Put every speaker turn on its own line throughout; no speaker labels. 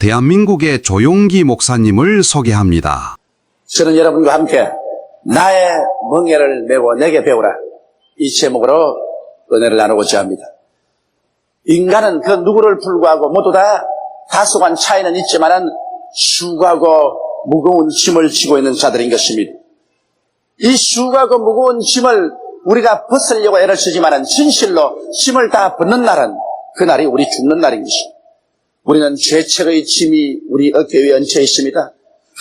대한민국의 조용기 목사님을 소개합니다.
저는 여러분과 함께 나의 멍에를 메고 내게 배우라, 이 제목으로 은혜를 나누고자 합니다. 인간은 그 누구를 불구하고 모두 다 다소간 차이는 있지만 수고하고 무거운 짐을 지고 있는 자들인 것입니다. 이 수고하고 무거운 짐을 우리가 벗으려고 애를 쓰지만 진실로 짐을 다 벗는 날은 그날이 우리 죽는 날인 것입니다. 우리는 죄책의 짐이 우리 어깨 위에 얹혀 있습니다.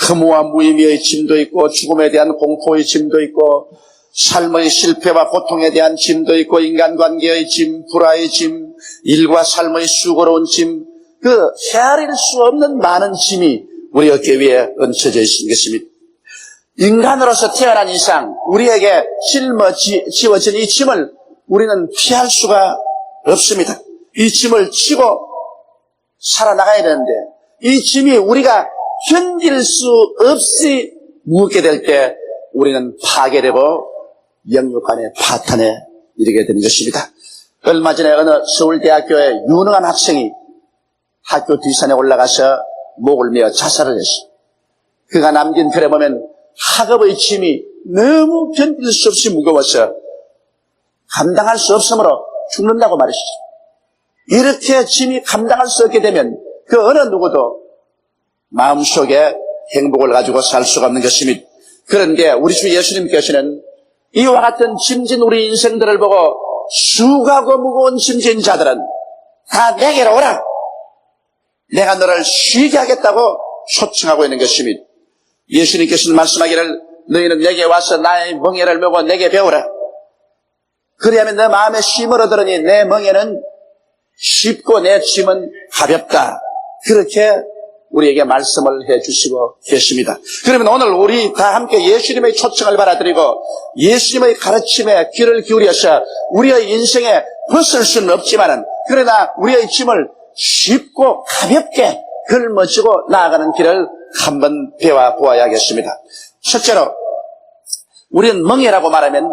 허무와 무의미의 짐도 있고, 죽음에 대한 공포의 짐도 있고, 삶의 실패와 고통에 대한 짐도 있고, 인간관계의 짐, 불화의 짐, 일과 삶의 수고로운 짐, 그 헤아릴 수 없는 많은 짐이 우리 어깨 위에 얹혀져 있는 것입니다. 인간으로서 태어난 이상 우리에게 짊어지워진 이 짐을 우리는 피할 수가 없습니다. 이 짐을 지고 살아나가야 되는데, 이 짐이 우리가 견딜 수 없이 무겁게 될 때 우리는 파괴되고 영육간의 파탄에 이르게 되는 것입니다. 얼마 전에 어느 서울대학교의 유능한 학생이 학교 뒷산에 올라가서 목을 메어 자살을 했어요. 그가 남긴 글에 보면 학업의 짐이 너무 견딜 수 없이 무거워서 감당할 수 없으므로 죽는다고 말했어요. 이렇게 짐이 감당할 수 없게 되면 그 어느 누구도 마음속에 행복을 가지고 살 수가 없는 것입니다. 그런데 우리 주 예수님께서는 이와 같은 짐진 우리 인생들을 보고 수고하고 무거운 짐진 자들은 다 내게로 오라, 내가 너를 쉬게 하겠다고 초청하고 있는 것입니다. 예수님께서는 말씀하기를 너희는 내게 와서 나의 멍에를 메고 내게 배우라. 그리하면 내 마음에 쉼을 얻으리니 내 멍에는 쉽고 내 짐은 가볍다. 그렇게 우리에게 말씀을 해주시고 계십니다. 그러면 오늘 우리 다 함께 예수님의 초청을 받아들이고 예수님의 가르침에 귀를 기울여서 우리의 인생에 벗을 수는 없지만 그러나 우리의 짐을 쉽고 가볍게 걸머지고 나아가는 길을 한번 배워보아야겠습니다. 첫째로 우리는 멍에라고 말하면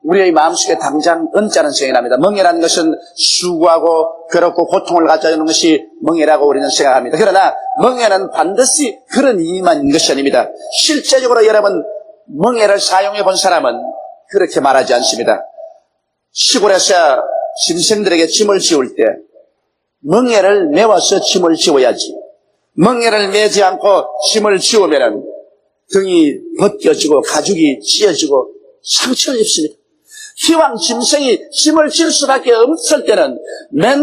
우리의 마음속에 당장 은자는 생각이 납니다. 멍에라는 것은 수고하고 괴롭고 고통을 가져오는 것이 멍에라고 우리는 생각합니다. 그러나 멍에는 반드시 그런 의미만 있는 것이 아닙니다. 실제적으로 여러분 멍에를 사용해 본 사람은 그렇게 말하지 않습니다. 시골에서 짐승들에게 짐을 지울 때 멍에를 메워서 짐을 지워야지, 멍에를 메지 않고 짐을 지우면 등이 벗겨지고 가죽이 찢어지고 상처를 입습니다. 기왕 짐승이 짐을 질 수밖에 없을 때는 맨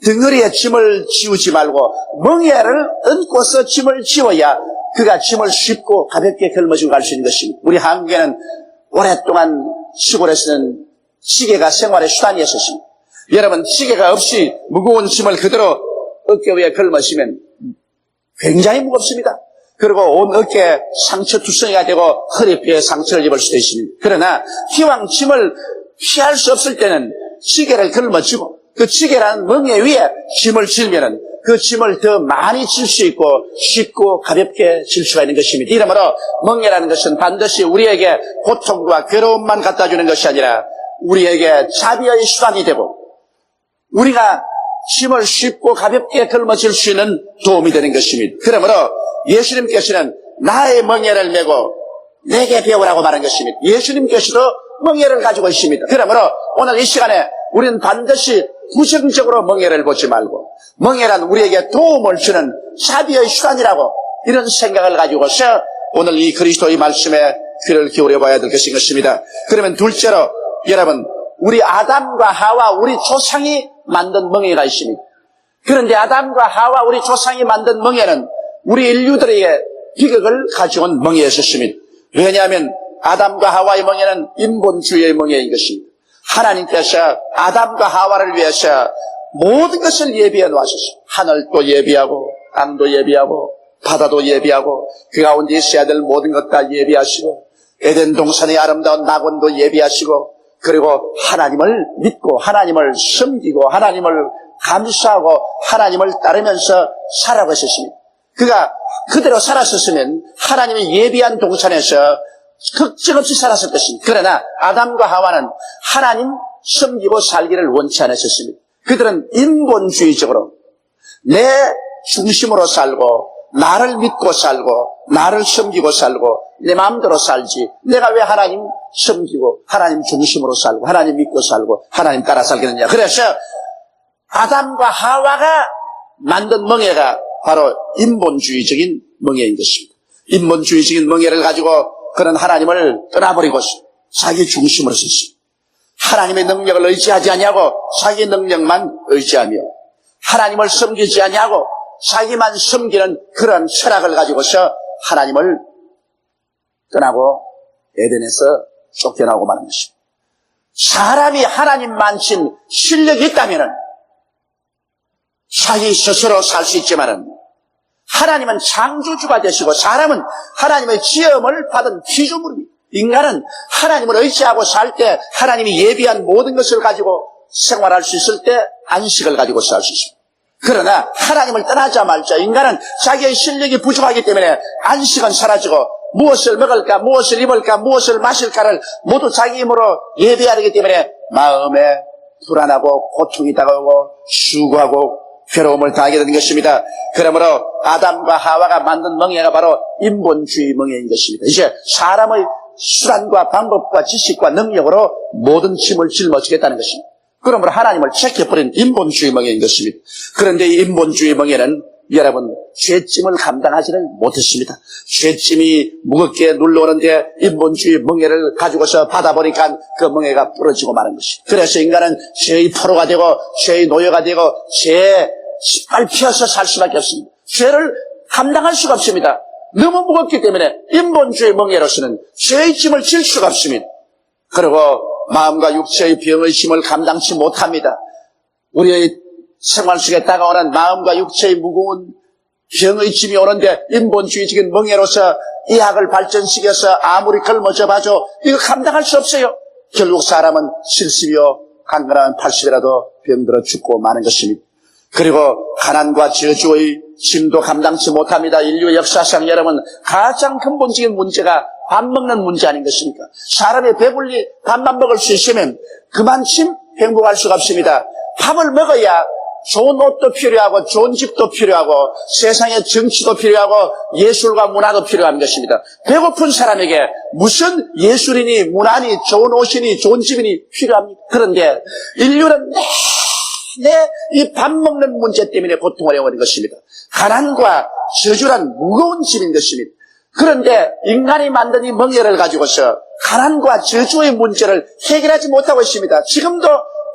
덩어리에 짐을 지우지 말고 멍에를 얹고서 짐을 지워야 그가 짐을 쉽고 가볍게 걸머지고 갈 수 있는 것입니다. 우리 한국에는 오랫동안 시골에서는 시계가 생활의 수단이었습니다. 여러분, 시계가 없이 무거운 짐을 그대로 어깨 위에 걸머시면 굉장히 무겁습니다. 그리고 온 어깨에 상처투성이가 되고 허리뼈에 상처를 입을 수도 있습니다. 그러나 기왕 짐을 피할 수 없을 때는 시계를 걸머쥐고 그 시계라는 멍에 위에 짐을 질면은 그 짐을 더 많이 질 수 있고 쉽고 가볍게 질 수가 있는 것입니다. 이러므로 멍에라는 것은 반드시 우리에게 고통과 괴로움만 갖다 주는 것이 아니라 우리에게 자비의 수단이 되고 우리가 짐을 쉽고 가볍게 걸머질 수 있는 도움이 되는 것입니다. 그러므로 예수님께서는 나의 멍에를 메고 내게 배우라고 말한 것입니다. 예수님께서도 멍에를 가지고 있습니다. 그러므로 오늘 이 시간에 우리는 반드시 부정적으로 멍에를 보지 말고 멍에란 우리에게 도움을 주는 자비의 수단이라고 이런 생각을 가지고서 오늘 이 그리스도의 말씀에 귀를 기울여 봐야 될 것인 것입니다. 그러면 둘째로 여러분, 우리 아담과 하와 우리 조상이 만든 멍에가 있습니다. 그런데 아담과 하와 우리 조상이 만든 멍에는 우리 인류들에게 비극을 가져온 멍에였습니다. 왜냐하면 아담과 하와의 멍에는 인본주의의 멍에인 것입니다. 하나님께서 아담과 하와를 위해서 모든 것을 예비해 놓으셨습니다. 하늘도 예비하고 땅도 예비하고 바다도 예비하고 그 가운데 있어야 될 모든 것 다 예비하시고 에덴 동산의 아름다운 낙원도 예비하시고 그리고 하나님을 믿고 하나님을 섬기고 하나님을 감사하고 하나님을 따르면서 살아가셨습니다. 그가 그대로 살았었으면 하나님이 예비한 동산에서 걱정 없이 살았을 것입니다. 그러나 아담과 하와는 하나님 섬기고 살기를 원치 않으셨습니다. 그들은 인본주의적으로 내 중심으로 살고 나를 믿고 살고 나를 섬기고 살고 내 마음대로 살지 내가 왜 하나님 섬기고 하나님 중심으로 살고 하나님 믿고 살고 하나님 따라 살겠느냐. 그래서 아담과 하와가 만든 멍에가 바로 인본주의적인 멍에인 것입니다. 인본주의적인 멍에를 가지고 그는 하나님을 떠나버리고 자기 중심으로 섰습니다. 하나님의 능력을 의지하지 아니하고 자기 능력만 의지하며 하나님을 섬기지 아니하고 자기만 섬기는 그런 철학을 가지고서 하나님을 떠나고 에덴에서 쫓겨나고 마는 것입니다. 사람이 하나님만 친 실력이 있다면 자기 스스로 살 수 있지만은 하나님은 창조주가 되시고 사람은 하나님의 지음을 받은 피조물입니다. 인간은 하나님을 의지하고 살 때 하나님이 예비한 모든 것을 가지고 생활할 수 있을 때 안식을 가지고 살 수 있습니다. 그러나 하나님을 떠나자 말자 인간은 자기의 실력이 부족하기 때문에 안식은 사라지고 무엇을 먹을까 무엇을 입을까 무엇을 마실까를 모두 자기 힘으로 예비해야 되기 때문에 마음에 불안하고 고통이 다가오고 수고하고 괴로움을 당하게 되는 것입니다. 그러므로 아담과 하와가 만든 멍에가 바로 인본주의 멍에인 것입니다. 이제 사람의 수단과 방법과 지식과 능력으로 모든 짐을 짊어지겠다는 것입니다. 그러므로 하나님을 제껴버린 인본주의 멍에인 것입니다. 그런데 이 인본주의 멍에는 여러분 죄짐을 감당하지를 못했습니다. 죄짐이 무겁게 눌러오는데 인본주의 멍에를 가지고서 받아보니까 그 멍에가 부러지고 마는 것입니다. 그래서 인간은 죄의 포로가 되고 죄의 노예가 되고 죄에 신발 피어서 살 수밖에 없습니다. 죄를 감당할 수가 없습니다. 너무 무겁기 때문에 인본주의 멍에로서는 죄의 짐을 질 수가 없습니다. 그리고 마음과 육체의 병의 짐을 감당치 못합니다. 우리의 생활 속에 다가오는 마음과 육체의 무거운 병의 짐이 오는데 인본주의적인 멍에로서 의학을 발전시켜서 아무리 걸머져봐도 이거 감당할 수 없어요. 결국 사람은 70이요 강건하면 80이라도 병들어 죽고 마는 것입니다. 그리고 가난과 저주의 짐도 감당치 못합니다. 인류 역사상 여러분 가장 근본적인 문제가 밥 먹는 문제 아닌 것입니까? 사람이 배불리 밥만 먹을 수 있으면 그만큼 행복할 수가 없습니다. 밥을 먹어야 좋은 옷도 필요하고 좋은 집도 필요하고 세상의 정치도 필요하고 예술과 문화도 필요한 것입니다. 배고픈 사람에게 무슨 예술이니 문화니 좋은 옷이니 좋은 집이니 필요합니까? 그런데 인류는 이 밥 먹는 문제 때문에 고통을 해오는 것입니다. 가난과 저주란 무거운 짐인 것입니다. 그런데 인간이 만든 이 멍에를 가지고서 가난과 저주의 문제를 해결하지 못하고 있습니다. 지금도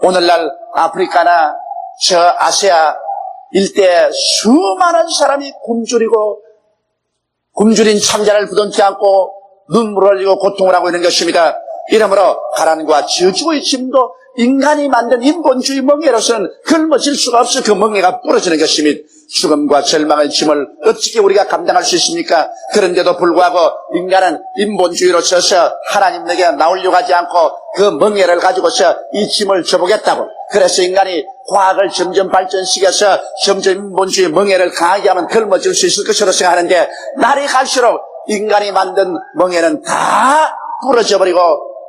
오늘날 아프리카나 저 아시아 일대에 수많은 사람이 굶주린 창자를 부둥켜 안고 눈물을 흘리고 고통을 하고 있는 것입니다. 이러므로 가난과 저주의 짐도 인간이 만든 인본주의 멍에로서는 걸머질 수가 없어 그 멍에가 부러지는 것입니다. 죽음과 절망의 짐을 어떻게 우리가 감당할 수 있습니까? 그런데도 불구하고 인간은 인본주의로 서서 하나님에게 나오려고 하지 않고 그 멍에를 가지고서 이 짐을 져보겠다고. 그래서 인간이 과학을 점점 발전시켜서 점점 인본주의 멍에를 강하게 하면 걸머질 수 있을 것으로 생각하는데 날이 갈수록 인간이 만든 멍에는 다 부러져 버리고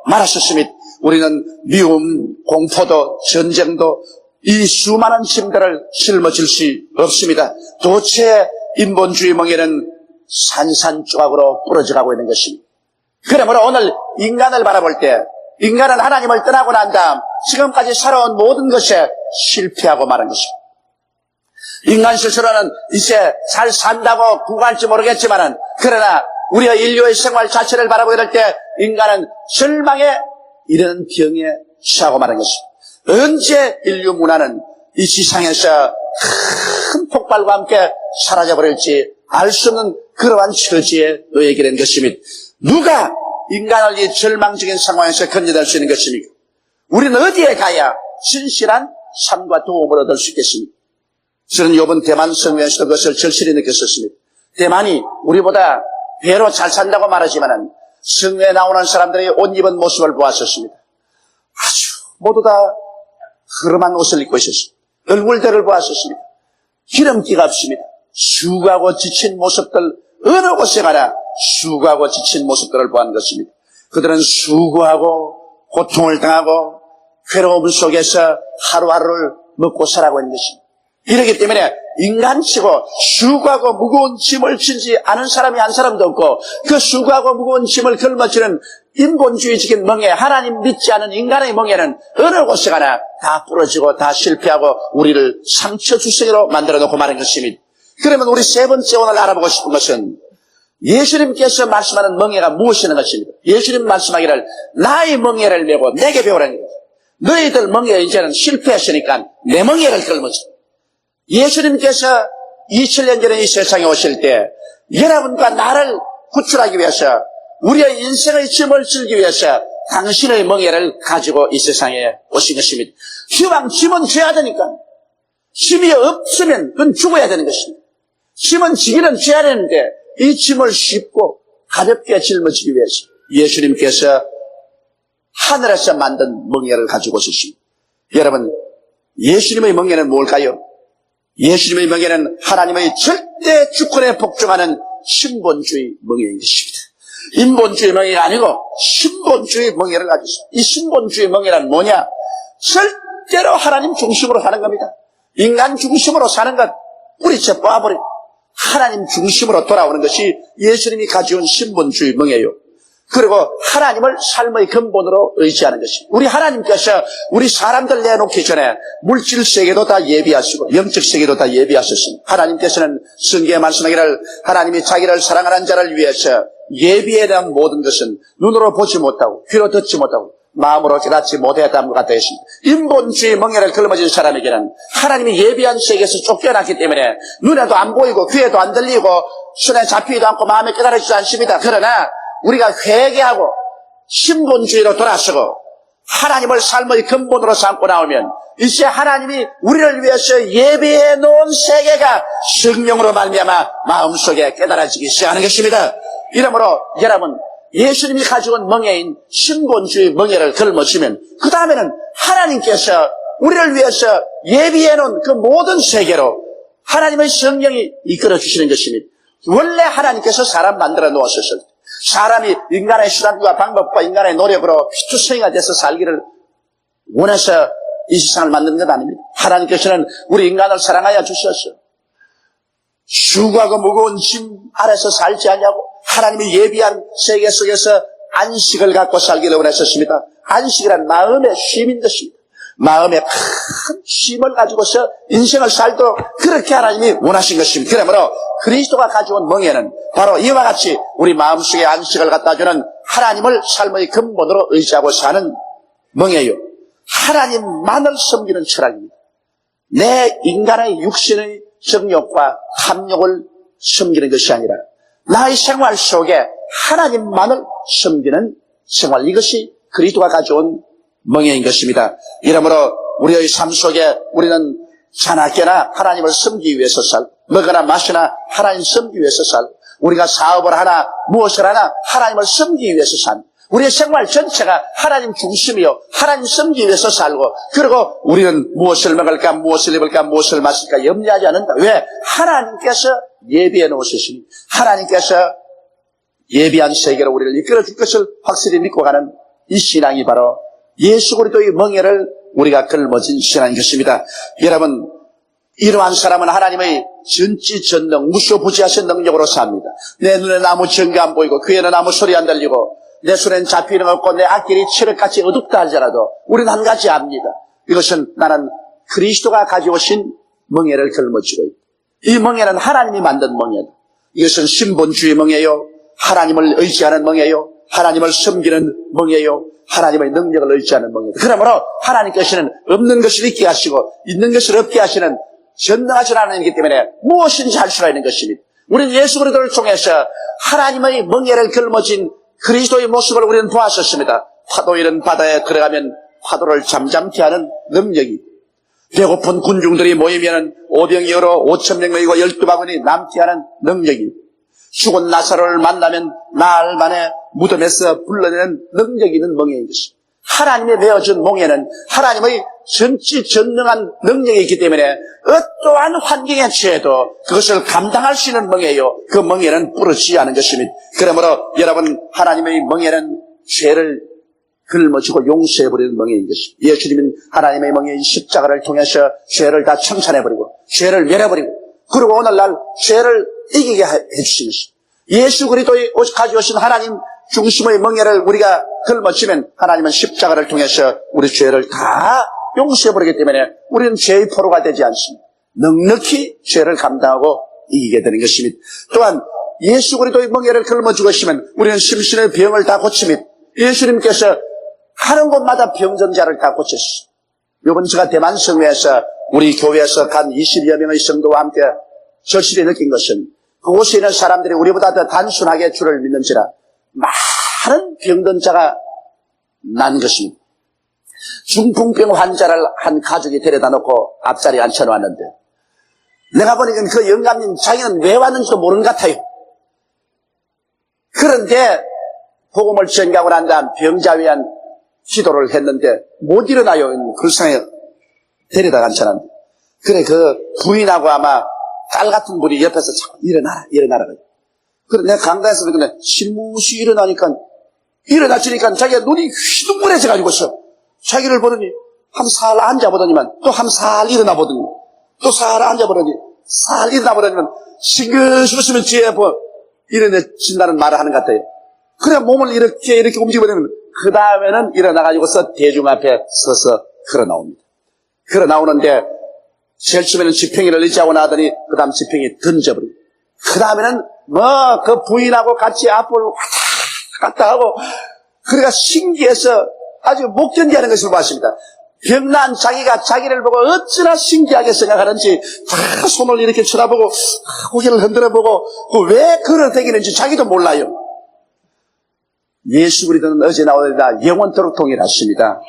말았었습니다. 우리는 미움, 공포도 전쟁도 이 수많은 짐들을 짊어질 수 없습니다. 도체 인본주의 멍에는 산산조각으로 부러져가고 있는 것입니다. 그러므로 오늘 인간을 바라볼 때 인간은 하나님을 떠나고 난 다음 지금까지 살아온 모든 것에 실패하고 마는 것입니다. 인간 스스로는 이제 잘 산다고 구가할지 모르겠지만은 그러나 우리의 인류의 생활 자체를 바라보게 될 때 인간은 절망에 이르는 병에 취하고 마는 것입니다. 언제 인류 문화는 이 지상에서 큰 폭발과 함께 사라져버릴지 알 수 없는 그러한 처지에 놓이게 된 것입니다. 누가 인간을 이 절망적인 상황에서 건져낼 수 있는 것입니까? 우리는 어디에 가야 진실한 삶과 도움을 얻을 수 있겠습니까? 저는 이번 대만 성회에서도 그것을 절실히 느꼈었습니다. 대만이 우리보다 배로 잘 산다고 말하지만은 성회에 나오는 사람들의 옷 입은 모습을 보았었습니다. 아주 모두 다 흐름한 옷을 입고 있었습니다. 얼굴들을 보았었습니다. 기름기가 없습니다. 수고하고 지친 모습들 어느 곳에 가나 수고하고 지친 모습들을 보았는 것입니다. 그들은 수고하고 고통을 당하고 괴로움 속에서 하루하루를 먹고 살아가고 있는 것입니다. 이렇기 때문에 인간치고 수고하고 무거운 짐을 지지 않은 사람이 한 사람도 없고 그 수고하고 무거운 짐을 걸머지는 인본주의적인 멍에 하나님 믿지 않은 인간의 멍에는 어느 곳에 가나 다 부러지고 다 실패하고 우리를 상처주성이로 만들어 놓고 마는 것입니다. 그러면 우리 세 번째 오늘 알아보고 싶은 것은 예수님께서 말씀하는 멍에가 무엇이라는 것입니다. 예수님 말씀하기를 나의 멍에를 메고 내게 배우라는 거죠. 너희들 멍에 이제는 실패했으니까 내 멍에를 걸머져. 예수님께서 2000년 전에 이 세상에 오실 때 여러분과 나를 구출하기 위해서 우리의 인생의 짐을 질기 위해서 당신의 멍에를 가지고 이 세상에 오신 것입니다. 희망 짐은 져야 되니까. 짐이 없으면 그건 죽어야 되는 것입니다. 짐은 지기는 져야 되는데 이 짐을 쉽고 가볍게 짊어지기 위해서 예수님께서 하늘에서 만든 멍에를 가지고 오셨습니다. 여러분, 예수님의 멍에는 뭘까요? 예수님의 멍에는 하나님의 절대 주권에 복종하는 신본주의 멍에인 것입니다. 인본주의 멍에가 아니고 신본주의 멍에를 가지고 있습니다. 이 신본주의 멍에란 뭐냐? 절대로 하나님 중심으로 사는 겁니다. 인간 중심으로 사는 것 뿌리쳐 빻아버리고 하나님 중심으로 돌아오는 것이 예수님이 가져온 신본주의 멍에요. 그리고 하나님을 삶의 근본으로 의지하는 것입니다. 우리 하나님께서 우리 사람들 내놓기 전에 물질 세계도 다 예비하시고 영적 세계도 다 예비하셨습니다. 하나님께서는 성경에 말씀하기를 하나님이 자기를 사랑하는 자를 위해서 예비에 대한 모든 것은 눈으로 보지 못하고 귀로 듣지 못하고 마음으로 깨닫지 못했다는 것 같다 했습니다. 인본주의 멍에를 걸머진 사람에게는 하나님이 예비한 세계에서 쫓겨났기 때문에 눈에도 안 보이고 귀에도 안 들리고 손에 잡히지도 않고 마음에 깨달아지지 않습니다. 그러나 우리가 회개하고 신본주의로 돌아서고 하나님을 삶의 근본으로 삼고 나오면 이제 하나님이 우리를 위해서 예비해 놓은 세계가 성령으로 말미암아 마음속에 깨달아지기 시작하는 것입니다. 이러므로 여러분, 예수님이 가져온 멍에인 신본주의 멍에를 걸머지면 그 다음에는 하나님께서 우리를 위해서 예비해 놓은 그 모든 세계로 하나님의 성령이 이끌어 주시는 것입니다. 원래 하나님께서 사람 만들어 놓으셨을 때 사람이 인간의 수단과 방법과 인간의 노력으로 피투성이가 돼서 살기를 원해서 이 세상을 만든 것 아닙니다. 하나님께서는 우리 인간을 사랑하여 주셨어요. 수고하고 무거운 짐 아래서 살지 않냐고 하나님이 예비한 세계 속에서 안식을 갖고 살기를 원하셨습니다. 안식이란 마음의 쉼인 것입니다. 마음의 큰 쉼을 가지고서 인생을 살도록 그렇게 하나님이 원하신 것입니다. 그러므로 그리스도가 가져온 멍에는 바로 이와 같이 우리 마음속에 안식을 갖다 주는 하나님을 삶의 근본으로 의지하고 사는 멍에요. 하나님만을 섬기는 철학입니다. 내 인간의 육신의 정욕과 탐욕을 섬기는 것이 아니라 나의 생활 속에 하나님만을 섬기는 생활, 이것이 그리스도가 가져온 멍에인 것입니다. 이러므로 우리의 삶 속에 우리는 자나깨나 하나님을 섬기기 위해서 살고 먹으나 마시나 하나님 섬기기 위해서 살고 우리가 사업을 하나 무엇을 하나 하나님을 섬기기 위해서 삽니다. 우리의 생활 전체가 하나님 중심이요 하나님 섬기기 위해서 살고 그리고 우리는 무엇을 먹을까 무엇을 입을까 무엇을 마실까 염려하지 않는다. 왜? 하나님께서 예비해 놓으셨으니 하나님께서 예비한 세계로 우리를 이끌어 줄 것을 확실히 믿고 가는 이 신앙이 바로 예수 그리스도의 멍에를 우리가 걸머진 신앙인 것입니다. 여러분, 이러한 사람은 하나님의 전지전능 무소부지하신 능력으로 삽니다. 내 눈에는 아무 증거 안 보이고 귀에는 아무 소리 안 들리고 내 손에는 잡히는 거 없고 내 앞길이 칠흑같이 어둡다 할지라도 우리는 한 가지 압니다. 이것은 나는 그리스도가 가져오신 멍에를 걸머쥐고 있다. 이 멍에는 하나님이 만든 멍에다. 이것은 신본주의 멍에요. 하나님을 의지하는 멍에요. 하나님을 섬기는 멍에요. 하나님의 능력을 의지하는 멍에다. 그러므로 하나님께서는 없는 것을 있게 하시고 있는 것을 없게 하시는 전능하신 하나님이기 때문에 무엇인지 할 수가 있는 것입니다. 우리는 예수 그리스도를 통해서 하나님의 멍에를 걸머진 그리스도의 모습을 우리는 보았었습니다. 파도 이런 바다에 들어가면 파도를 잠잠케 하는 능력이, 배고픈 군중들이 모이면 오병이 열어 5,000명 모이고 12바구니 남게 하는 능력이, 죽은 나사로를 만나면 나흘 만에 무덤에서 불러내는 능력이 있는 멍에인 것입니다. 하나님의 메어준 멍에는 하나님의 전지전능한 능력이 있기 때문에 어떠한 환경에 처해도 그것을 감당할 수 있는 멍에요. 그 멍에는 부러지지 않은 것입니다. 그러므로 여러분, 하나님의 멍에는 죄를 걸머지고 용서해버리는 멍에인 것입니다. 예수님은 하나님의 멍에인 십자가를 통해서 죄를 다 청산해버리고 죄를 멸해버리고 그리고 오늘날 죄를 이기게 해주신 것입니다. 예수 그리스도의 가져오신 하나님 중심의 멍에를 우리가 걸머쥐면 하나님은 십자가를 통해서 우리 죄를 다 용서해버리기 때문에 우리는 죄의 포로가 되지 않습니다. 넉넉히 죄를 감당하고 이기게 되는 것입니다. 또한 예수 그리스도의 멍에를 걸머쥐고 있으면 우리는 심신의 병을 다 고치며 예수님께서 하는 곳마다 병전자를 다 고쳤습니다. 이번 주가 대만 성회에서 우리 교회에서 간 20여 명의 성도와 함께 절실히 느낀 것은 그곳에 있는 사람들이 우리보다 더 단순하게 주를 믿는지라 많은 병든 자가 난 것입니다. 중풍병 환자를 한 가족이 데려다 놓고 앞자리에 앉혀놓았는데 내가 보니까 그 영감님 자기는 왜 왔는지도 모르는 것 같아요. 그런데 복음을 전가하고 난 다음 병자 위한 기도를 했는데 못 일어나요. 그 상에 데려다 앉혀놨는데 그래 그 부인하고 아마 딸 같은 분이 옆에서 자꾸 일어나라 그래 내가 강단에서 그러는데 실무시 일어나주니까 자기가 눈이 휘둥그레져가지고서 자기를 보더니 한 살 앉아보더니만 또 한 살 일어나보더니 또 살 앉아보더니 살 일어나보더니만 싱긋싱긋 뒤에 일어나진다는 말을 하는 것 같아요. 그래 몸을 이렇게 움직이면 그 다음에는 일어나가지고서 대중 앞에 서서 걸어나옵니다. 걸어나오는데 제일 처음에는 지팡이를 의지하고 나더니 그 다음 지팡이 던져버립니다. 그 다음에는 그 부인하고 같이 앞을 왔다 갔다 하고 그래가 신기해서 아주 못 견디하는 것을 봤습니다. 병난 자기가 자기를 보고 어찌나 신기하게 생각하는지 다 손을 이렇게 쳐다보고 고개를 흔들어보고 왜 걸어다니는지 자기도 몰라요. 예수 그리스도는 어제 나오다 영원토록 동일하십니다.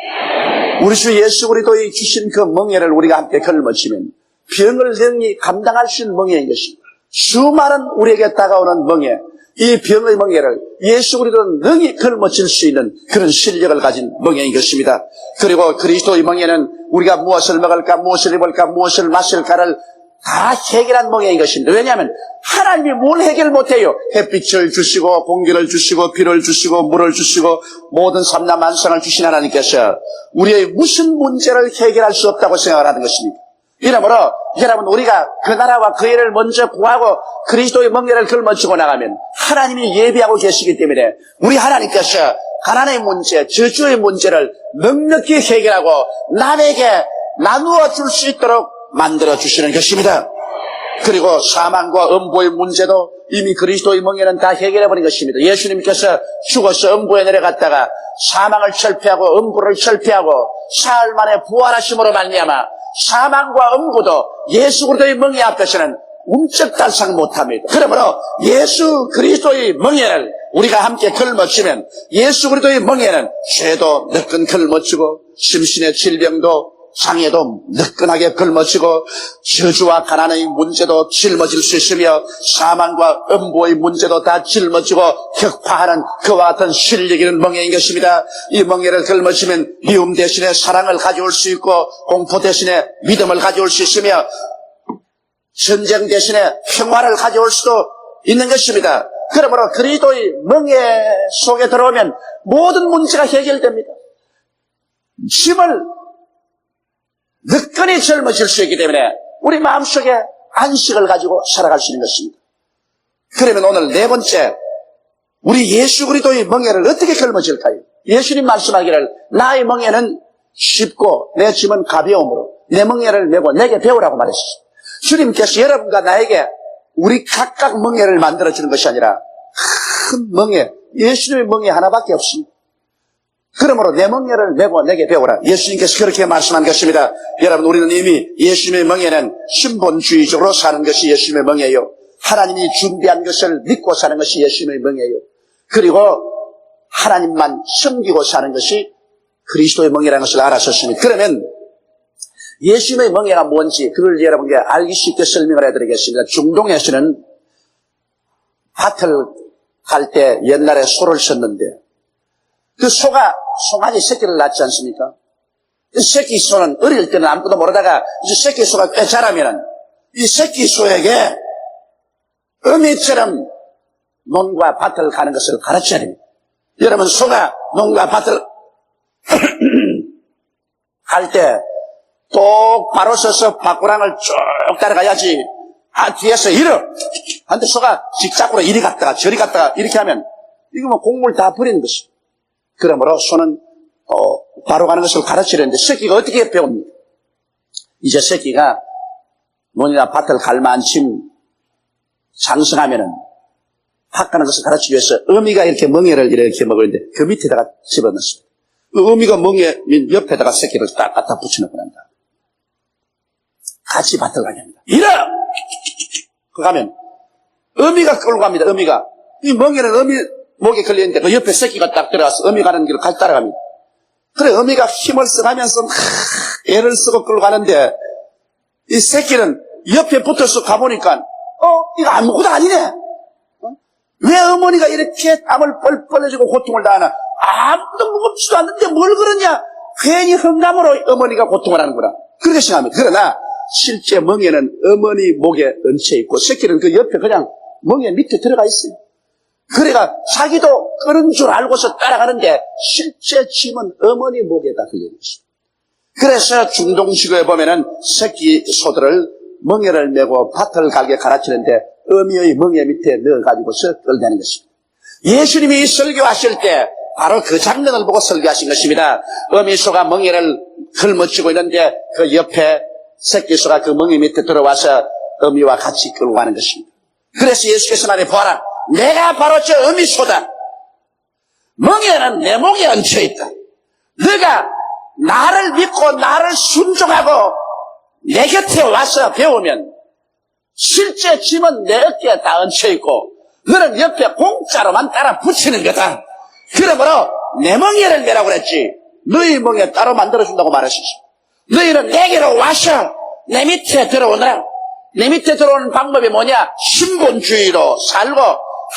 우리 주 예수 그리스도의 주신 그 멍에를 우리가 함께 걸머쥐면 병을 능히 감당할 수 있는 멍에인 것입니다. 수많은 우리에게 다가오는 멍에, 이 병의 멍에를 예수 그리스도는 능히 걸머쥘 수 있는 그런 실력을 가진 멍에인 것입니다. 그리고 그리스도의 멍에는 우리가 무엇을 먹을까, 무엇을 입을까, 무엇을 마실까를 다 해결한 멍에인 것입니다. 왜냐하면 하나님이 뭘 해결 못해요. 햇빛을 주시고 공기를 주시고 비를 주시고 물을 주시고 모든 삼라 만상을 주신 하나님께서 우리의 무슨 문제를 해결할 수 없다고 생각을 하는 것입니다. 이러므로 여러분 우리가 그 나라와 그 일을 먼저 구하고 그리스도의 멍에를 걸머쥐고 나가면 하나님이 예비하고 계시기 때문에 우리 하나님께서 가난의 문제, 저주의 문제를 넉넉히 해결하고 남에게 나누어 줄 수 있도록 만들어 주시는 것입니다. 그리고 사망과 음부의 문제도 이미 그리스도의 멍에는 다 해결해버린 것입니다. 예수님께서 죽어서 음부에 내려갔다가 사망을 철폐하고 음부를 철폐하고 사흘 만에 부활하심으로 말미암아 사망과 음부도 예수 그리스도의 멍에 앞에서는 움쩍달싹 못합니다. 그러므로 예수 그리스도의 멍에를 우리가 함께 걸머쥐면 예수 그리스도의 멍에는 죄도 너끈 걸머쥐고 심신의 질병도 장애도 너끈하게 걸머쥐고 저주와 가난의 문제도 짊어질 수 있으며 사망과 음부의 문제도 다 짊어지고 격파하는 그와 같은 실력 있는 멍에인 것입니다. 이 멍에를 걸머쥐면 미움 대신에 사랑을 가져올 수 있고 공포 대신에 믿음을 가져올 수 있으며 전쟁 대신에 평화를 가져올 수도 있는 것입니다. 그러므로 그리스도의 멍에 속에 들어오면 모든 문제가 해결됩니다. 힘을 너끈히 젊어질 수 있기 때문에 우리 마음속에 안식을 가지고 살아갈 수 있는 것입니다. 그러면 오늘 네 번째, 우리 예수 그리스도의 멍에를 어떻게 걸머질까요? 예수님 말씀하기를 나의 멍에는 쉽고 내 짐은 가벼움으로 내 멍에를 메고 내게 배우라고 말했습니다. 주님께서 여러분과 나에게 우리 각각 멍에를 만들어주는 것이 아니라 큰 멍에, 예수님의 멍에 하나밖에 없습니다. 그러므로 내 멍에를 메고 내게 배우라. 예수님께서 그렇게 말씀한 것입니다. 여러분 우리는 이미 예수님의 멍에는 신본주의적으로 사는 것이 예수님의 멍에요. 하나님이 준비한 것을 믿고 사는 것이 예수님의 멍에요. 그리고 하나님만 섬기고 사는 것이 그리스도의 멍에라는 것을 알았었습니다. 그러면 예수님의 멍에가 뭔지 그걸 여러분께 알기 쉽게 설명을 해드리겠습니다. 중동에서는 밭을 갈 때 옛날에 소를 쳤는데 그 소가 송아지 새끼를 낳지 않습니까? 이 새끼 소는 어릴 때는 아무것도 모르다가 이제 새끼 소가 꽤 자라면은 이 새끼 소에게 어미처럼 논과 밭을 가는 것을 가르쳐야 됩니다. 여러분 소가 논과 밭을 갈 때 똑바로 서서 밭구랑을 쭉 따라가야지 뒤에서 이러! 한데 소가 직작으로 이리 갔다가 저리 갔다가 이렇게 하면 이거 뭐 곡물 다 버리는 것이. 그러므로 소는 바로 가는 것을 가르치려는데 새끼가 어떻게 배웁니까? 이제 새끼가 논이나 밭을 갈만침 장성하면은 밭 가는 것을 가르치기 위해서 어미가 이렇게 멍에를 이렇게 먹는데 그 밑에다가 집어넣습니다. 그 어미가 멍에 옆에다가 새끼를 딱 갖다 붙여놓고 난다. 같이 밭을 가게 합니다. 이러! 그 가면 어미가 끌고 갑니다. 어미가 이 멍에는 어미 목에 걸려있는데 그 옆에 새끼가 딱 들어가서 어미 가는 길을 같이 따라갑니다. 그래 어미가 힘을 써가면서 애를 쓰고 끌고 가는데 이 새끼는 옆에 붙어서 가보니까 이거 아무것도 아니네. 왜 어머니가 이렇게 땀을 뻘뻘 흘리고 고통을 당하나? 아무것도 무겁지도 않는데 뭘 그러냐? 괜히 흑감으로 어머니가 고통을 하는구나. 그렇게 생각합니다. 그러나 실제 멍에는 어머니 목에 얹혀 있고 새끼는 그 옆에 그냥 멍에 밑에 들어가 있어요. 그래가 자기도 그런 줄 알고서 따라가는데 실제 짐은 어머니 목에다 걸려 있습니다. 그래서 중동지구에 보면은 새끼 소들을 멍에를 메고 밭을 가게 가르치는데 어미의 멍에 밑에 넣어가지고서 끌다는 것입니다. 예수님이 설교하실 때 바로 그 장면을 보고 설교하신 것입니다. 어미소가 멍에를 걸머쥐고 있는데 그 옆에 새끼소가 그 멍에 밑에 들어와서 어미와 같이 끌고 가는 것입니다. 그래서 예수께서 말해 보아라. 내가 바로 저 어미소다. 멍에는 내 목에 얹혀있다. 네가 나를 믿고 나를 순종하고 내 곁에 와서 배우면 실제 짐은 내 어깨에 다 얹혀있고 너는 옆에 공짜로만 따라 붙이는 거다. 그러므로 내 멍에를 메라고 그랬지 너희 멍에 따로 만들어준다고 말하시지. 너희는 내게로 와서 내 밑에 들어오느라. 내 밑에 들어오는 방법이 뭐냐? 신본주의로 살고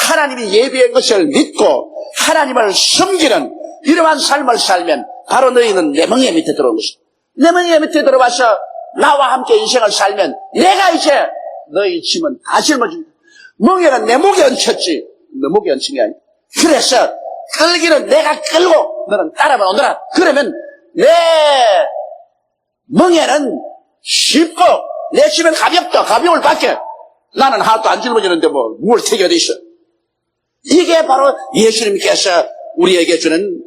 하나님이 예비한 것을 믿고 하나님을 섬기는 이러한 삶을 살면 바로 너희는 내 멍에 밑에 들어온 것이다. 내 멍에 밑에 들어와서 나와 함께 인생을 살면 내가 이제 너희 짐은 다 짊어진다. 멍에는 내 목에 얹혔지 너 목에 얹힌 게 아니야. 그래서 끌기는 내가 끌고 너는 따라만 오너라. 그러면 내 멍에는 쉽고 내 짐은 가볍다. 가벼울 밖에 나는 하나도 안 짊어지는데 뭐 뭘 택이 어디 있어. 이게 바로 예수님께서 우리에게 주는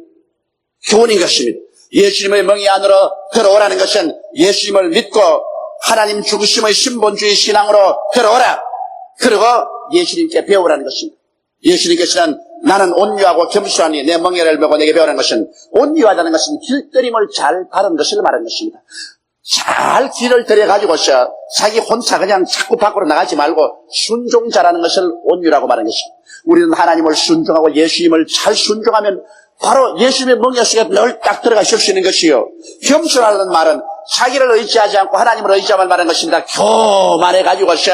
교훈인 것입니다. 예수님의 멍에 안으로 들어오라는 것은 예수님을 믿고 하나님 죽으심의 신본주의 신앙으로 들어오라. 그리고 예수님께 배우라는 것입니다. 예수님께서는 나는 온유하고 겸손하니 내 멍에를 메고 내게 배우라는 것은 온유하다는 것은 길들임을 잘 바른 것을 말하는 것입니다. 잘 길을 들여가지고서 자기 혼자 그냥 자꾸 밖으로 나가지 말고 순종자라는 것을 온유라고 말하는 것입니다. 우리는 하나님을 순종하고 예수님을 잘 순종하면 바로 예수님의 멍에 속에 늘 딱 들어가실 수 있는 것이요. 겸손하다는 말은 자기를 의지하지 않고 하나님을 의지하면 말하는 것입니다. 교만해가지고서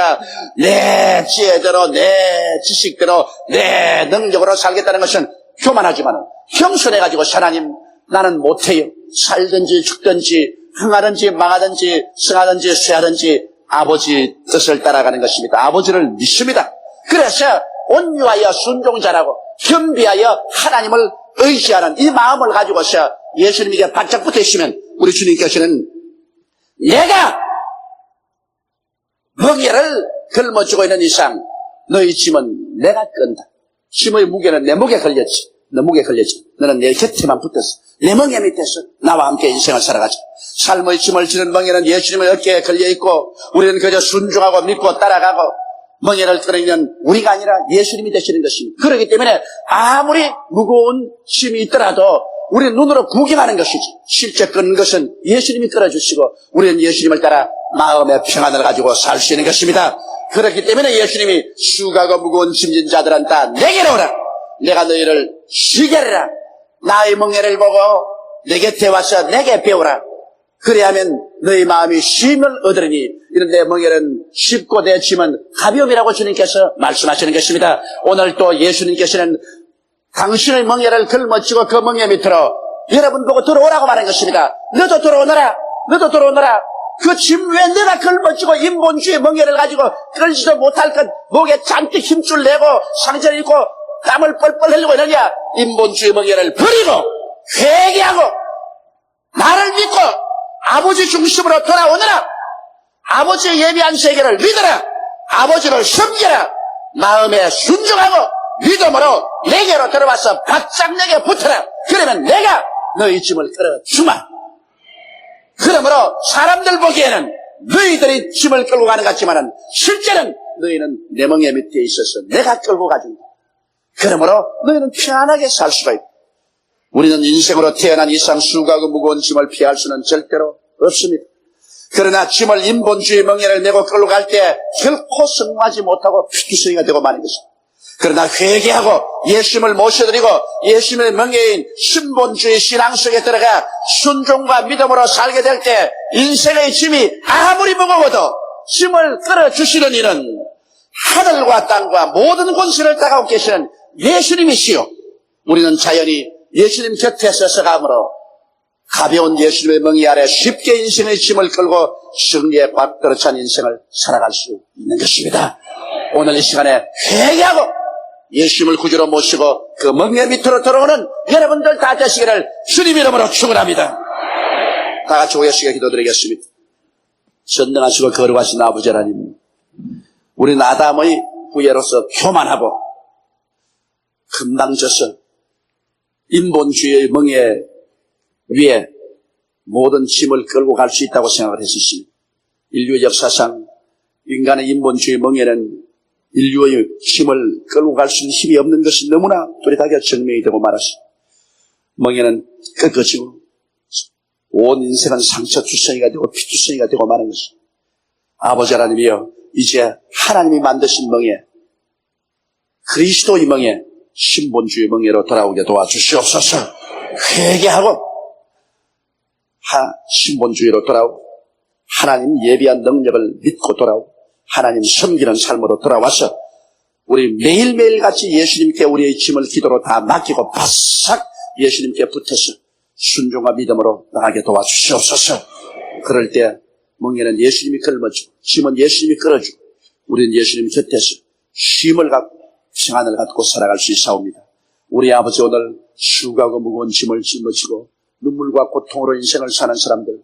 내 지혜대로 내 지식대로 내 능력으로 살겠다는 것은 교만하지만은 겸손해가지고 하나님 나는 못해요. 살든지 죽든지 흥하든지 망하든지 승하든지 쇠하든지 아버지 뜻을 따라가는 것입니다. 아버지를 믿습니다. 그래서 온유하여 순종자라고 겸비하여 하나님을 의지하는 이 마음을 가지고서 예수님에게 바짝 붙어 있으면 우리 주님께서는 내가 멍에를 걸머쥐고 있는 이상 너희 짐은 내가 끈다. 짐의 무게는 내 목에 걸렸지. 너 목에 걸렸지. 너는 내 곁에만 붙었어. 내 멍에 밑에서 나와 함께 인생을 살아가자. 삶의 짐을 지는 멍에는 예수님의 어깨에 걸려있고 우리는 그저 순종하고 믿고 따라가고 멍에를 끌어있는 우리가 아니라 예수님이 되시는 것입니다. 그렇기 때문에 아무리 무거운 짐이 있더라도 우리는 눈으로 구경하는 것이지 실제 끄는 것은 예수님이 끌어주시고 우리는 예수님을 따라 마음의 평안을 가지고 살 수 있는 것입니다. 그렇기 때문에 예수님이 수고하고 무거운 짐진 자들은 다 내게로 오라. 내가 너희를 쉬게 하리라. 나의 멍에를 보고 내 곁에 와서 내게 배우라. 그래야면 너희 마음이 쉼을 얻으리니 이런 내 멍에는 쉽고 내 짐은 가벼움이라고 주님께서 말씀하시는 것입니다. 오늘 또 예수님께서는 당신의 멍에를 걸머쥐고 그 멍에 밑으로 여러분 보고 들어오라고 말한 것입니다. 너도 들어오너라. 너도 들어오너라. 그 짐 왜 내가 걸머쥐고 인본주의 멍에를 가지고 끌지도 못할 것 목에 잔뜩 힘줄 내고 상처를 입고 땀을 뻘뻘 흘리고 있느냐. 인본주의 멍에를 버리고 회개하고 나를 믿고 아버지 중심으로 돌아오느라. 아버지의 예비한 세계를 믿어라. 아버지를 섬겨라. 마음에 순종하고 믿음으로 내게로 들어와서 바짝 내게 붙어라. 그러면 내가 너희 짐을 끌어주마. 그러므로 사람들 보기에는 너희들이 짐을 끌고 가는 것 같지만은 실제는 너희는 내 멍에 밑에 있어서 내가 끌고 가준다. 그러므로 너희는 편안하게 살 수가 있다. 우리는 인생으로 태어난 이상 수고하고 무거운 짐을 피할 수는 절대로 없습니다. 그러나 짐을 인본주의 멍에를 메고 끌고 갈 때 결코 성공하지 못하고 피투성이가 되고 마는 것입니다. 그러나 회개하고 예수님을 모셔드리고 예수님의 멍에인 신본주의 신앙 속에 들어가 순종과 믿음으로 살게 될 때 인생의 짐이 아무리 무거워도 짐을 끌어주시는 이는 하늘과 땅과 모든 권세를 따가고 계시는 예수님이시요. 우리는 자연히 예수님 곁에 서서 가므로 가벼운 예수님의 멍에 아래 쉽게 인생의 짐을 끌고 승리에 받들어 찬 인생을 살아갈 수 있는 것입니다. 오늘 이 시간에 회개하고 예수님을 구주로 모시고 그 멍에 밑으로 들어오는 여러분들 다 되시기를 주님 이름으로 축원합니다. 다 같이 오예수께 기도드리겠습니다. 전능하시고 거룩하신 아버지 하나님, 우리는 아담의 후예로서 교만하고 금방져서 인본주의의 멍에 위에 모든 짐을 끌고 갈 수 있다고 생각을 했었습니다. 인류 역사상 인간의 인본주의 멍에는 인류의 힘을 끌고 갈 수 있는 힘이 없는 것이 너무나 뚜렷하게 증명이 되고 말았습니다. 멍에는 꺾어지고 온 인생은 상처투성이가 되고 피투성이가 되고 마는 것입니다. 아버지 하나님이여, 이제 하나님이 만드신 멍에, 그리스도의 멍에, 신본주의 멍에로 돌아오게 도와주시옵소서. 회개하고 신본주의로 돌아오고 하나님 예비한 능력을 믿고 돌아오고 하나님 섬기는 삶으로 돌아와서 우리 매일매일 같이 예수님께 우리의 짐을 기도로 다 맡기고 바싹 예수님께 붙어서 순종과 믿음으로 나가게 도와주시옵소서. 그럴 때 멍에는 예수님이 걸머주고 짐은 예수님이 끌어주고 우리는 예수님 곁에서 쉼을 갖고 평안을 갖고 살아갈 수 있사옵니다. 우리 아버지, 오늘 수고하고 무거운 짐을 짊어지고 눈물과 고통으로 인생을 사는 사람들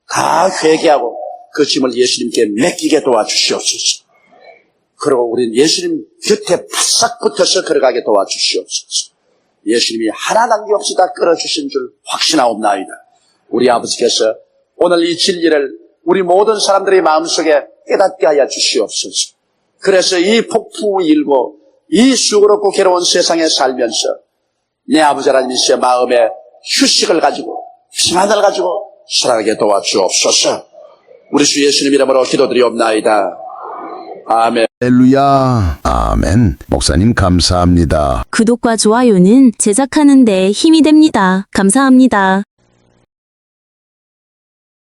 다 회개하고 그 짐을 예수님께 맡기게 도와주시옵소서. 그리고 우리는 예수님 곁에 바싹 붙어서 걸어가게 도와주시옵소서. 예수님이 하나 남김없이 다 끌어주신 줄 확신하옵나이다. 우리 아버지께서 오늘 이 진리를 우리 모든 사람들의 마음속에 깨닫게 하여 주시옵소서. 그래서 이 폭풍 일고 이 수고롭고 괴로운 세상에 살면서 내 아버지 하나님이시여 마음에 휴식을 가지고 평안을 가지고 살아가게 도와주옵소서. 우리 주 예수님 이름으로 기도드리옵나이다. 아멘.
할렐루야. 아멘. 목사님 감사합니다.
구독과 좋아요는 제작하는 데 힘이 됩니다. 감사합니다.